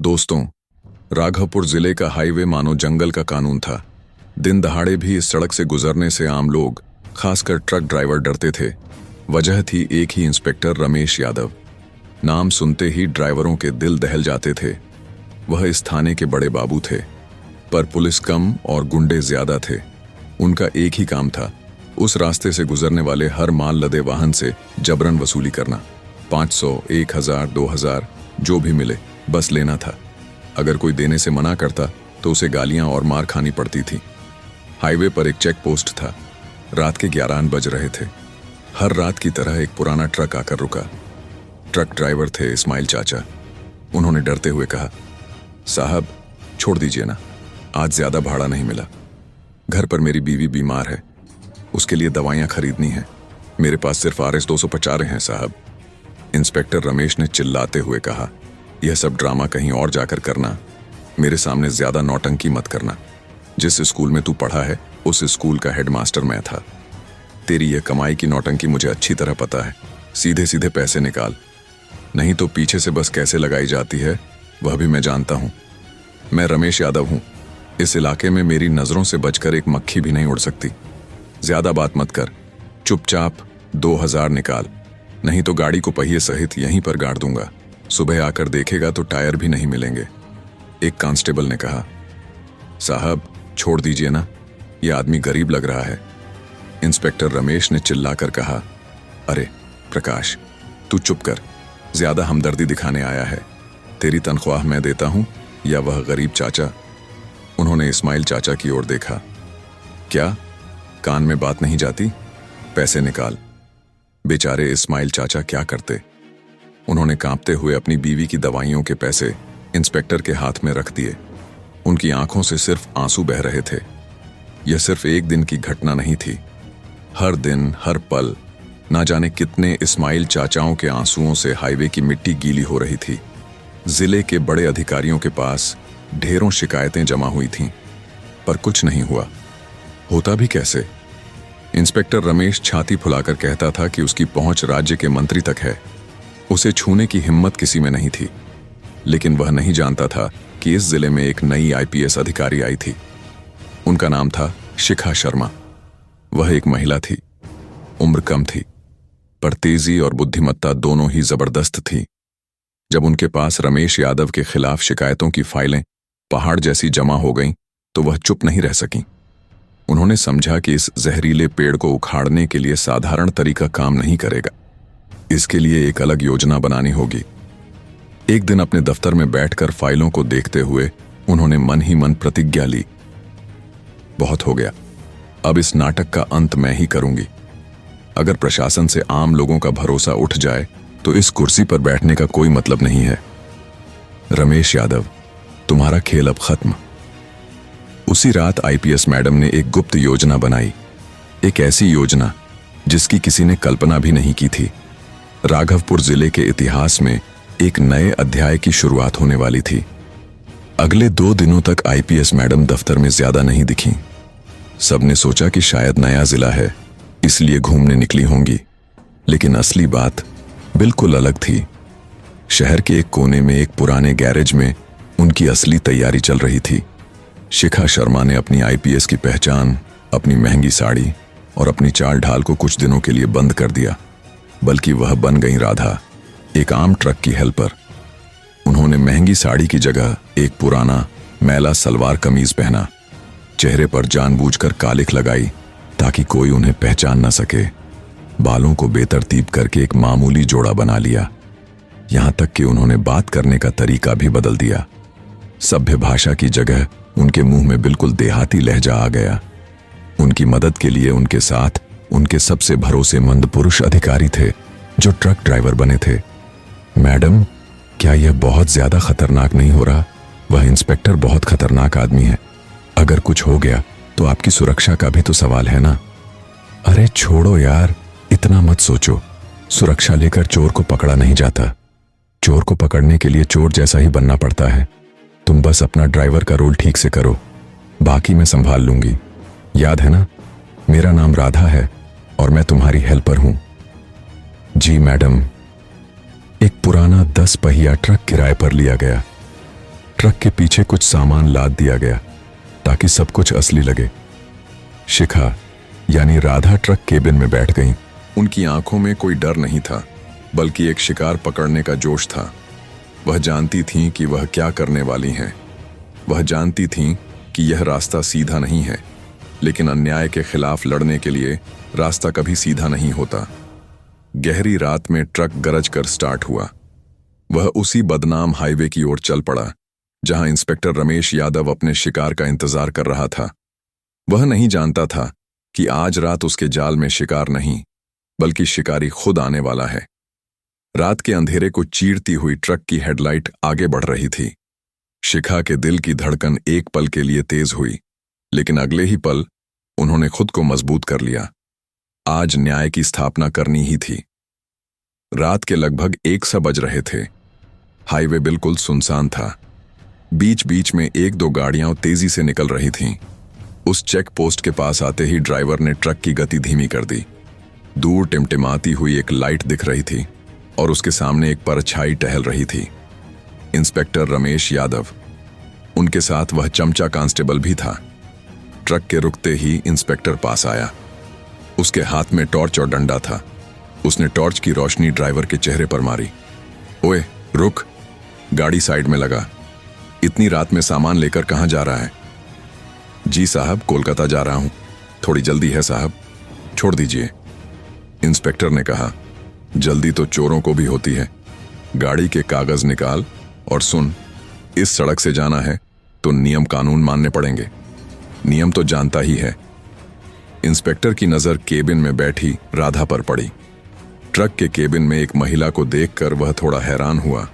दोस्तों, राघवपुर जिले का हाईवे मानो जंगल का कानून था। दिन दहाड़े भी इस सड़क से गुजरने से आम लोग, खासकर ट्रक ड्राइवर, डरते थे। वजह थी एक ही, इंस्पेक्टर रमेश यादव। नाम सुनते ही ड्राइवरों के दिल दहल जाते थे। वह इस थाने के बड़े बाबू थे, पर पुलिस कम और गुंडे ज्यादा थे। उनका एक ही काम था, उस रास्ते से गुजरने वाले हर माल लदे वाहन से जबरन वसूली करना। 500, 1000, 2000 जो भी मिले बस लेना था। अगर कोई देने से मना करता तो उसे गालियां और मार खानी पड़ती थी। हाईवे पर एक चेक पोस्ट था। रात के 11 बज रहे थे। हर रात की तरह एक पुराना ट्रक आकर रुका। ट्रक ड्राइवर थे इस्माइल चाचा। उन्होंने डरते हुए कहा, साहब छोड़ दीजिए ना, आज ज्यादा भाड़ा नहीं मिला। घर पर मेरी बीवी बीमार है, उसके लिए दवाइयां खरीदनी है। मेरे पास सिर्फ RS 250 हैं साहब। इंस्पेक्टर रमेश ने चिल्लाते हुए कहा, यह सब ड्रामा कहीं और जाकर करना, मेरे सामने ज्यादा नौटंकी मत करना। जिस स्कूल में तू पढ़ा है उस स्कूल का हेडमास्टर मैं था। तेरी यह कमाई की नौटंकी मुझे अच्छी तरह पता है। सीधे सीधे पैसे निकाल, नहीं तो पीछे से बस कैसे लगाई जाती है वह भी मैं जानता हूं। मैं रमेश यादव हूं। इस इलाके में मेरी नजरों से बचकर एक मक्खी भी नहीं उड़ सकती। ज्यादा बात मत कर, चुपचाप 2000 निकाल, नहीं तो गाड़ी को पहिए सहित यहीं पर गाड़ दूंगा। सुबह आकर देखेगा तो टायर भी नहीं मिलेंगे। एक कांस्टेबल ने कहा, साहब छोड़ दीजिए ना, यह आदमी गरीब लग रहा है। इंस्पेक्टर रमेश ने चिल्लाकर कहा, अरे प्रकाश तू चुप कर, ज्यादा हमदर्दी दिखाने आया है। तेरी तनख्वाह मैं देता हूं या वह गरीब चाचा? उन्होंने इस्माइल चाचा की ओर देखा। क्या कान में बात नहीं जाती? पैसे निकाल। बेचारे इस्माइल चाचा क्या करते। उन्होंने कांपते हुए अपनी बीवी की दवाइयों के पैसे इंस्पेक्टर के हाथ में रख दिए। उनकी आंखों से सिर्फ आंसू बह रहे थे। यह सिर्फ एक दिन की घटना नहीं थी। हर दिन, हर पल, ना जाने कितने इस्माइल चाचाओं के आंसुओं से हाईवे की मिट्टी गीली हो रही थी। जिले के बड़े अधिकारियों के पास ढेरों शिकायतें जमा हुई थीं, पर कुछ नहीं हुआ। होता भी कैसे? इंस्पेक्टर रमेश छाती फुलाकर कहता था कि उसकी पहुंच राज्य के मंत्री तक है। उसे छूने की हिम्मत किसी में नहीं थी। लेकिन वह नहीं जानता था कि इस जिले में एक नई IPS अधिकारी आई थी। उनका नाम था शिखा शर्मा। वह एक महिला थी। उम्र कम थी, पर तेजी और बुद्धिमत्ता दोनों ही जबरदस्त थी। जब उनके पास रमेश यादव के खिलाफ शिकायतों की फाइलें पहाड़ जैसी जमा हो गईं, तो वह चुप नहीं रह सकी। उन्होंने समझा कि इस जहरीले पेड़ को उखाड़ने के लिए साधारण तरीका काम नहीं करेगा। इसके लिए एक अलग योजना बनानी होगी। एक दिन अपने दफ्तर में बैठकर फाइलों को देखते हुए उन्होंने मन ही मन प्रतिज्ञा ली, बहुत हो गया, अब इस नाटक का अंत मैं ही करूंगी। अगर प्रशासन से आम लोगों का भरोसा उठ जाए तो इस कुर्सी पर बैठने का कोई मतलब नहीं है। रमेश यादव, तुम्हारा खेल अब खत्म। उसी रात IPS मैडम ने एक गुप्त योजना बनाई। एक ऐसी योजना जिसकी किसी ने कल्पना भी नहीं की थी। राघवपुर जिले के इतिहास में एक नए अध्याय की शुरुआत होने वाली थी। अगले 2 दिनों तक IPS मैडम दफ्तर में ज्यादा नहीं दिखीं। सबने सोचा कि शायद नया जिला है, इसलिए घूमने निकली होंगी। लेकिन असली बात बिल्कुल अलग थी। शहर के एक कोने में एक पुराने गैरेज में उनकी असली तैयारी चल रही थी। शिखा शर्मा ने अपनी IPS की पहचान, अपनी महंगी साड़ी और अपनी चाल ढाल को कुछ दिनों के लिए बंद कर दिया, बल्कि वह बन गई राधा, एक आम ट्रक की हेल्पर। उन्होंने महंगी साड़ी की जगह एक पुराना मैला सलवार कमीज पहना, चेहरे पर जानबूझकर कालिख लगाई ताकि कोई उन्हें पहचान न सके। बालों को बेतरतीब करके एक मामूली जोड़ा बना लिया। यहां तक कि उन्होंने बात करने का तरीका भी बदल दिया। सभ्य भाषा की जगह उनके मुंह में बिल्कुल देहाती लहजा आ गया। उनकी मदद के लिए उनके साथ उनके सबसे भरोसेमंद पुरुष अधिकारी थे, जो ट्रक ड्राइवर बने थे। मैडम, क्या यह बहुत ज्यादा खतरनाक नहीं हो रहा? वह इंस्पेक्टर बहुत खतरनाक आदमी है। अगर कुछ हो गया तो आपकी सुरक्षा का भी तो सवाल है ना। अरे छोड़ो यार, इतना मत सोचो। सुरक्षा लेकर चोर को पकड़ा नहीं जाता। चोर को पकड़ने के लिए चोर जैसा ही बनना पड़ता है। तुम बस अपना ड्राइवर का रोल ठीक से करो, बाकी मैं संभाल लूंगी। याद है ना, मेरा नाम राधा है और मैं तुम्हारी हेल्पर हूं। जी मैडम। एक पुराना 10 पहिया ट्रक किराए पर लिया गया। ट्रक के पीछे कुछ सामान लाद दिया गया ताकि सब कुछ असली लगे। शिखा यानी राधा ट्रक केबिन में बैठ गईं। उनकी आंखों में कोई डर नहीं था, बल्कि एक शिकार पकड़ने का जोश था। वह जानती थीं कि वह क्या करने वाली हैं। वह जानती थीं कि यह रास्ता सीधा नहीं है, लेकिन अन्याय के खिलाफ लड़ने के लिए रास्ता कभी सीधा नहीं होता। गहरी रात में ट्रक गरज कर स्टार्ट हुआ। वह उसी बदनाम हाईवे की ओर चल पड़ा जहां इंस्पेक्टर रमेश यादव अपने शिकार का इंतजार कर रहा था। वह नहीं जानता था कि आज रात उसके जाल में शिकार नहीं, बल्कि शिकारी खुद आने वाला है। रात के अंधेरे को चीरती हुई ट्रक की हेडलाइट आगे बढ़ रही थी। शिखा के दिल की धड़कन एक पल के लिए तेज हुई, लेकिन अगले ही पल उन्होंने खुद को मजबूत कर लिया। आज न्याय की स्थापना करनी ही थी। रात के लगभग 1 बज रहे थे। हाईवे बिल्कुल सुनसान था। बीच बीच में 1-2 गाड़ियां तेजी से निकल रही थीं। उस चेक पोस्ट के पास आते ही ड्राइवर ने ट्रक की गति धीमी कर दी। दूर टिमटिमाती हुई एक लाइट दिख रही थी और उसके सामने एक परछाई टहल रही थी। इंस्पेक्टर रमेश यादव, उनके साथ वह चमचा कांस्टेबल भी था। ट्रक के रुकते ही इंस्पेक्टर पास आया। उसके हाथ में टॉर्च और डंडा था। उसने टॉर्च की रोशनी ड्राइवर के चेहरे पर मारी। ओए रुक, गाड़ी साइड में लगा। इतनी रात में सामान लेकर कहां जा रहा है? जी साहब, कोलकाता जा रहा हूं। थोड़ी जल्दी है साहब, छोड़ दीजिए। इंस्पेक्टर ने कहा, जल्दी तो चोरों को भी होती है। गाड़ी के कागज निकाल और सुन, इस सड़क से जाना है तो नियम कानून मानने पड़ेंगे। नियम तो जानता ही है। इंस्पेक्टर की नजर केबिन में बैठी राधा पर पड़ी। ट्रक के केबिन में एक महिला को देखकर वह थोड़ा हैरान हुआ,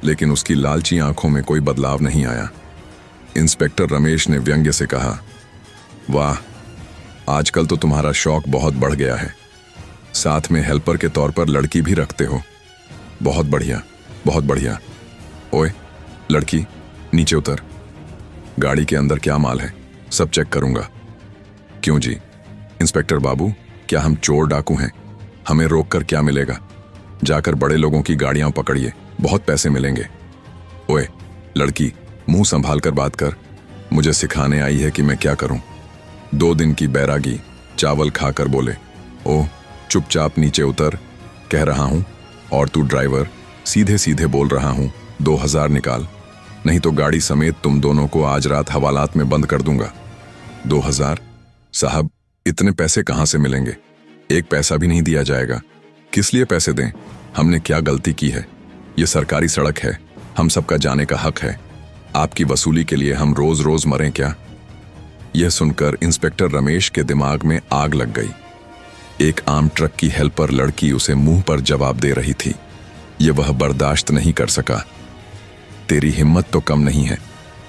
लेकिन उसकी लालची आंखों में कोई बदलाव नहीं आया। इंस्पेक्टर रमेश ने व्यंग्य से कहा, वाह, आजकल तो तुम्हारा शौक बहुत बढ़ गया है। साथ में हेल्पर के तौर पर लड़की भी रखते हो। बहुत बढ़िया, बहुत बढ़िया। ओए लड़की, नीचे उतर। गाड़ी के अंदर क्या माल है सब चेक करूंगा। क्यों जी? इंस्पेक्टर बाबू, क्या हम चोर डाकू हैं? हमें रोककर क्या मिलेगा? जाकर बड़े लोगों की गाड़ियां पकड़िए, बहुत पैसे मिलेंगे। ओए लड़की, मुंह संभाल कर बात कर। मुझे सिखाने आई है कि मैं क्या करूं। 2 दिन की बैरागी चावल खाकर बोले। ओह, चुपचाप नीचे उतर, कह रहा हूं। और तू ड्राइवर, सीधे सीधे बोल रहा हूं, 2000 निकाल, नहीं तो गाड़ी समेत तुम दोनों को आज रात हवालात में बंद कर दूंगा। 2000? साहब, इतने पैसे कहां से मिलेंगे? 1 पैसा भी नहीं दिया जाएगा। किस लिए पैसे दें? हमने क्या गलती की है? यह सरकारी सड़क है, हम सबका जाने का हक है। आपकी वसूली के लिए हम रोज रोज मरें क्या? यह सुनकर इंस्पेक्टर रमेश के दिमाग में आग लग गई। एक आम ट्रक की हेल्पर लड़की उसे मुंह पर जवाब दे रही थी। यह वह बर्दाश्त नहीं कर सका। तेरी हिम्मत तो कम नहीं है।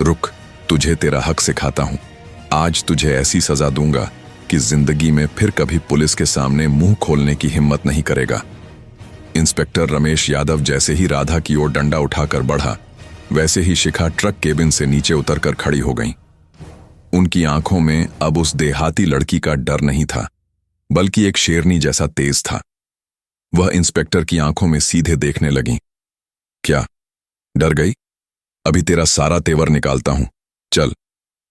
रुक, तुझे तेरा हक सिखाता हूं। आज तुझे ऐसी सजा दूंगा कि जिंदगी में फिर कभी पुलिस के सामने मुंह खोलने की हिम्मत नहीं करेगा। इंस्पेक्टर रमेश यादव जैसे ही राधा की ओर डंडा उठाकर बढ़ा, वैसे ही शिखा ट्रक केबिन से नीचे उतरकर खड़ी हो गईं। उनकी आंखों में अब उस देहाती लड़की का डर नहीं था, बल्कि एक शेरनी जैसा तेज था। वह इंस्पेक्टर की आंखों में सीधे देखने लगी। क्या डर गई? अभी तेरा सारा तेवर निकालता हूं। चल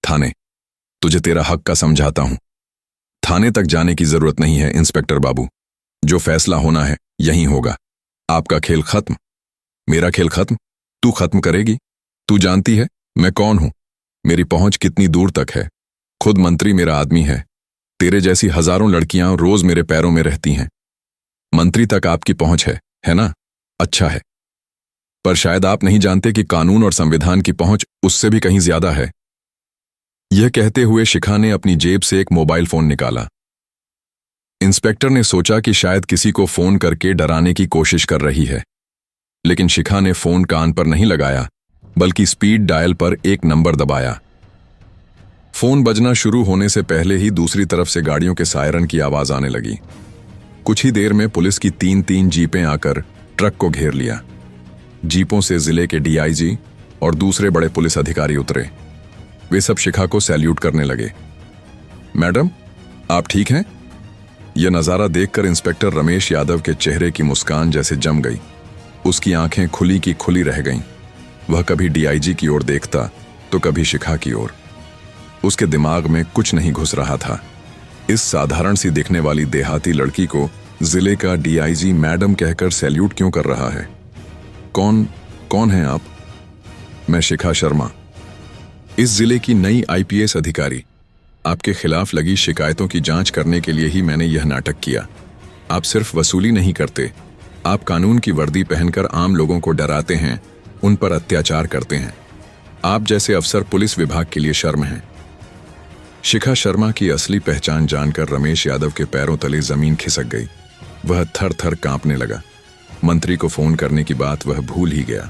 थाने, तुझे तेरा हक का समझाता हूं। थाने तक जाने की जरूरत नहीं है इंस्पेक्टर बाबू। जो फैसला होना है यहीं होगा। आपका खेल खत्म, मेरा खेल खत्म। तू खत्म करेगी? तू जानती है मैं कौन हूं, मेरी पहुंच कितनी दूर तक है। खुद मंत्री मेरा आदमी है। तेरे जैसी हजारों लड़कियां रोज मेरे पैरों में रहती हैं। मंत्री तक आपकी पहुंच है ना? अच्छा है, पर शायद आप नहीं जानते कि कानून और संविधान की पहुंच उससे भी कहीं ज्यादा है। यह कहते हुए शिखा ने अपनी जेब से एक मोबाइल फोन निकाला। इंस्पेक्टर ने सोचा कि शायद किसी को फोन करके डराने की कोशिश कर रही है, लेकिन शिखा ने फोन कान पर नहीं लगाया, बल्कि स्पीड डायल पर एक नंबर दबाया। फोन बजना शुरू होने से पहले ही दूसरी तरफ से गाड़ियों के सायरन की आवाज आने लगी। कुछ ही देर में पुलिस की 3-3 जीपें आकर ट्रक को घेर लिया। जीपों से जिले के डीआईजी और दूसरे बड़े पुलिस अधिकारी उतरे। वे सब शिखा को सैल्यूट करने लगे। मैडम, आप ठीक हैं? यह नजारा देखकर इंस्पेक्टर रमेश यादव के चेहरे की मुस्कान जैसे जम गई। उसकी आंखें खुली की खुली रह गईं। वह कभी डीआईजी की ओर देखता तो कभी शिखा की ओर। उसके दिमाग में कुछ नहीं घुस रहा था। इस साधारण सी दिखने वाली देहाती लड़की को जिले का डीआईजी मैडम कहकर सैल्यूट क्यों कर रहा है? कौन हैं आप? मैं शिखा शर्मा, इस जिले की नई आईपीएस अधिकारी। आपके खिलाफ लगी शिकायतों की जांच करने के लिए ही मैंने यह नाटक किया। आप सिर्फ वसूली नहीं करते, आप कानून की वर्दी पहनकर आम लोगों को डराते हैं, उन पर अत्याचार करते हैं। आप जैसे अफसर पुलिस विभाग के लिए शर्म हैं। शिखा शर्मा की असली पहचान जानकर रमेश यादव के पैरों तले जमीन खिसक गई। वह थर थर कांपने लगा। मंत्री को फोन करने की बात वह भूल ही गया।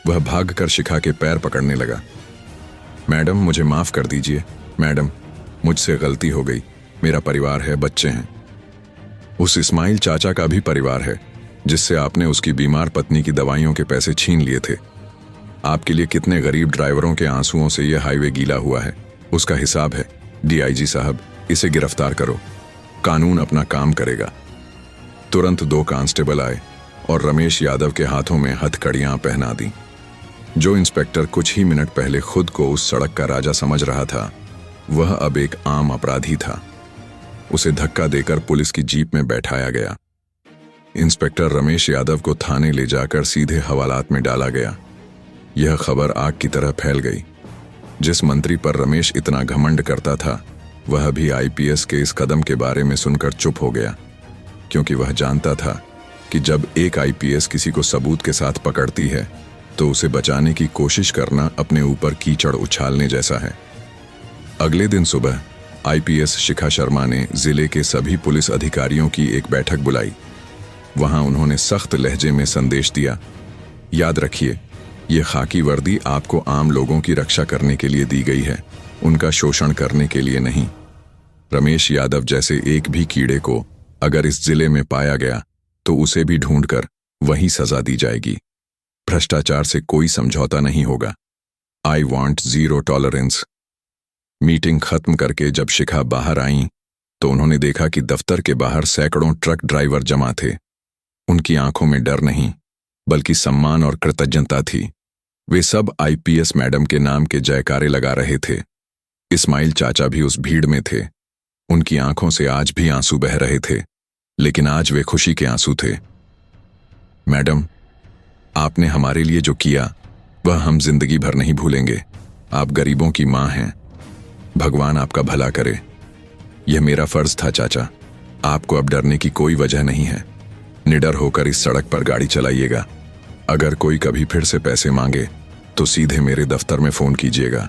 वह भागकर शिखा के पैर पकड़ने लगा। मैडम, मुझे माफ कर दीजिए। मैडम, मुझसे गलती हो गई। मेरा परिवार है, बच्चे हैं। उस इस्माइल चाचा का भी परिवार है जिससे आपने उसकी बीमार पत्नी की दवाइयों के पैसे छीन लिए थे। आपके लिए कितने गरीब ड्राइवरों के आंसुओं से यह हाईवे गीला हुआ है, उसका हिसाब है। डीआईजी साहब, इसे गिरफ्तार करो, कानून अपना काम करेगा। तुरंत 2 कांस्टेबल आए और रमेश यादव के हाथों में हथकड़ियां पहना दी। जो इंस्पेक्टर कुछ ही मिनट पहले खुद को उस सड़क का राजा समझ रहा था, वह अब एक आम अपराधी था। उसे धक्का देकर पुलिस की जीप में बैठाया गया। इंस्पेक्टर रमेश यादव को थाने ले जाकर सीधे हवालात में डाला गया। यह खबर आग की तरह फैल गई। जिस मंत्री पर रमेश इतना घमंड करता था, वह भी आईपीएस के इस कदम के बारे में सुनकर चुप हो गया, क्योंकि वह जानता था कि जब एक आईपीएस किसी को सबूत के साथ पकड़ती है तो उसे बचाने की कोशिश करना अपने ऊपर कीचड़ उछालने जैसा है। अगले दिन सुबह आईपीएस शिखा शर्मा ने जिले के सभी पुलिस अधिकारियों की एक बैठक बुलाई। वहां उन्होंने सख्त लहजे में संदेश दिया, याद रखिए, ये खाकी वर्दी आपको आम लोगों की रक्षा करने के लिए दी गई है, उनका शोषण करने के लिए नहीं। रमेश यादव जैसे एक भी कीड़े को अगर इस जिले में पाया गया तो उसे भी ढूंढकर वही सजा दी जाएगी। भ्रष्टाचार से कोई समझौता नहीं होगा। I want zero tolerance. Meeting खत्म करके जब शिखा बाहर आईं तो उन्होंने देखा कि दफ्तर के बाहर सैकड़ों ट्रक ड्राइवर जमा थे। उनकी आंखों में डर नहीं, बल्कि सम्मान और कृतज्ञता थी। वे सब आईपीएस मैडम के नाम के जयकारे लगा रहे थे। इस्माइल चाचा भी उस भीड़ में थे। उनकी आंखों से आज भी आंसू बह रहे थे, लेकिन आज वे खुशी के आंसू थे। मैडम, आपने हमारे लिए जो किया वह हम जिंदगी भर नहीं भूलेंगे। आप गरीबों की मां हैं। भगवान आपका भला करे। यह मेरा फर्ज था चाचा। आपको अब डरने की कोई वजह नहीं है। निडर होकर इस सड़क पर गाड़ी चलाइएगा। अगर कोई कभी फिर से पैसे मांगे तो सीधे मेरे दफ्तर में फोन कीजिएगा।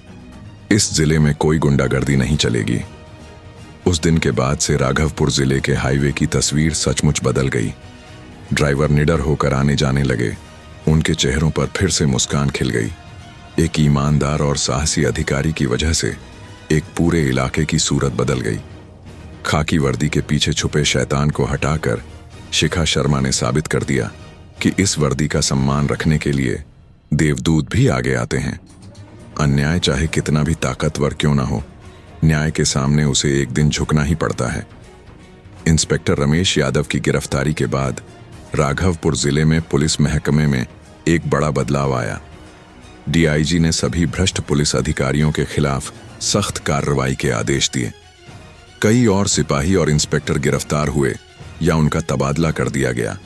इस जिले में कोई गुंडागर्दी नहीं चलेगी। उस दिन के बाद से राघवपुर जिले के हाईवे की तस्वीर सचमुच बदल गई। ड्राइवर निडर होकर आने जाने लगे। उनके चेहरों पर फिर से मुस्कान खिल गई। एक ईमानदार और साहसी अधिकारी की वजह से एक पूरे इलाके की सूरत बदल गई। खाकी वर्दी के पीछे छुपे शैतान को हटाकर शिखा शर्मा ने साबित कर दिया कि इस वर्दी का सम्मान रखने के लिए देवदूत भी आगे आते हैं। अन्याय चाहे कितना भी ताकतवर क्यों ना हो, न्याय के सामने उसे एक दिन झुकना ही पड़ता है। इंस्पेक्टर रमेश यादव की गिरफ्तारी के बाद राघवपुर जिले में पुलिस महकमे में एक बड़ा बदलाव आया। डीआईजी ने सभी भ्रष्ट पुलिस अधिकारियों के खिलाफ सख्त कार्रवाई के आदेश दिए। कई और सिपाही और इंस्पेक्टर गिरफ्तार हुए या उनका तबादला कर दिया गया।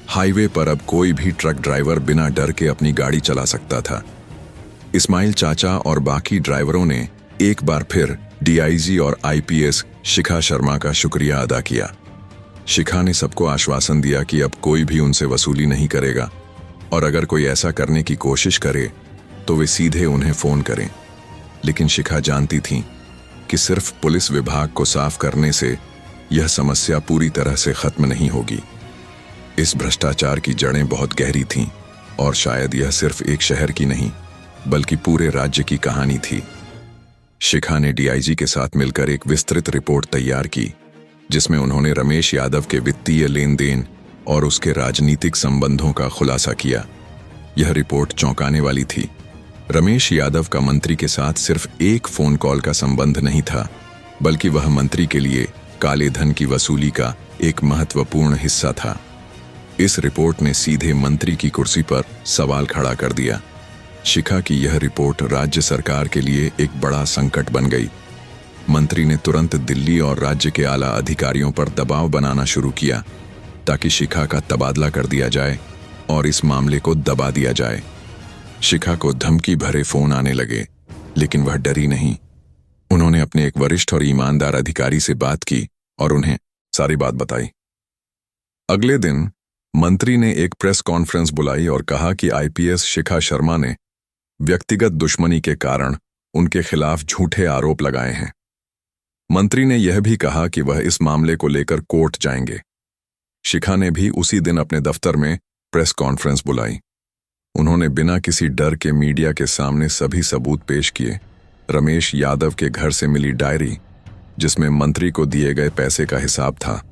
हाईवे पर अब कोई भी ट्रक ड्राइवर बिना डर के अपनी गाड़ी चला सकता था। इस्माइल चाचा और बाकी ड्राइवरों ने एक बार फिर डीआईजी और आईपीएस शिखा शर्मा का शुक्रिया अदा किया। शिखा ने सबको आश्वासन दिया कि अब कोई भी उनसे वसूली नहीं करेगा और अगर कोई ऐसा करने की कोशिश करे तो वे सीधे उन्हें फोन करें। लेकिन शिखा जानती थी कि सिर्फ पुलिस विभाग को साफ करने से यह समस्या पूरी तरह से खत्म नहीं होगी। इस भ्रष्टाचार की जड़ें बहुत गहरी थीं और शायद यह सिर्फ एक शहर की नहीं बल्कि पूरे राज्य की कहानी थी। शिखा ने डीआईजी के साथ मिलकर एक विस्तृत रिपोर्ट तैयार की, जिसमें उन्होंने रमेश यादव के वित्तीय लेन देन और उसके राजनीतिक संबंधों का खुलासा किया। यह रिपोर्ट चौंकाने वाली थी। रमेश यादव का मंत्री के साथ सिर्फ एक फोन कॉल का संबंध नहीं था, बल्कि वह मंत्री के लिए काले धन की वसूली का एक महत्वपूर्ण हिस्सा था। इस रिपोर्ट ने सीधे मंत्री की कुर्सी पर सवाल खड़ा कर दिया। शिखा की यह रिपोर्ट राज्य सरकार के लिए एक बड़ा संकट बन गई। मंत्री ने तुरंत दिल्ली और राज्य के आला अधिकारियों पर दबाव बनाना शुरू किया ताकि शिखा का तबादला कर दिया जाए और इस मामले को दबा दिया जाए। शिखा को धमकी भरे फोन आने लगे, लेकिन वह डरी नहीं। उन्होंने अपने एक वरिष्ठ और ईमानदार अधिकारी से बात की और उन्हें सारी बात बताई। अगले दिन मंत्री ने एक प्रेस कॉन्फ्रेंस बुलाई और कहा कि आईपीएस शिखा शर्मा ने व्यक्तिगत दुश्मनी के कारण उनके खिलाफ झूठे आरोप लगाए हैं। मंत्री ने यह भी कहा कि वह इस मामले को लेकर कोर्ट जाएंगे। शिखा ने भी उसी दिन अपने दफ्तर में प्रेस कॉन्फ्रेंस बुलाई। उन्होंने बिना किसी डर के मीडिया के सामने सभी सबूत पेश किए। रमेश यादव के घर से मिली डायरी, जिसमें मंत्री को दिए गए पैसे का हिसाब था,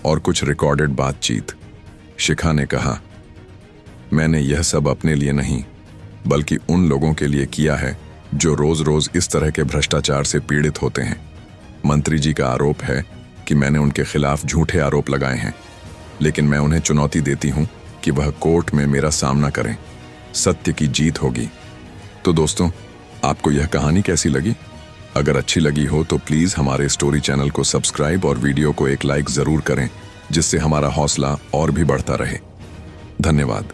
और कुछ रिकॉर्डेड बातचीत। शिखा ने कहा, मैंने यह सब अपने लिए नहीं बल्कि उन लोगों के लिए किया है जो रोज रोज इस तरह के भ्रष्टाचार से पीड़ित होते हैं। मंत्री जी का आरोप है कि मैंने उनके खिलाफ झूठे आरोप लगाए हैं, लेकिन मैं उन्हें चुनौती देती हूं कि वह कोर्ट में मेरा सामना करें। सत्य की जीत होगी। तो दोस्तों, आपको यह कहानी कैसी लगी? अगर अच्छी लगी हो तो प्लीज़ हमारे स्टोरी चैनल को सब्सक्राइब और वीडियो को एक लाइक ज़रूर करें, जिससे हमारा हौसला और भी बढ़ता रहे। धन्यवाद।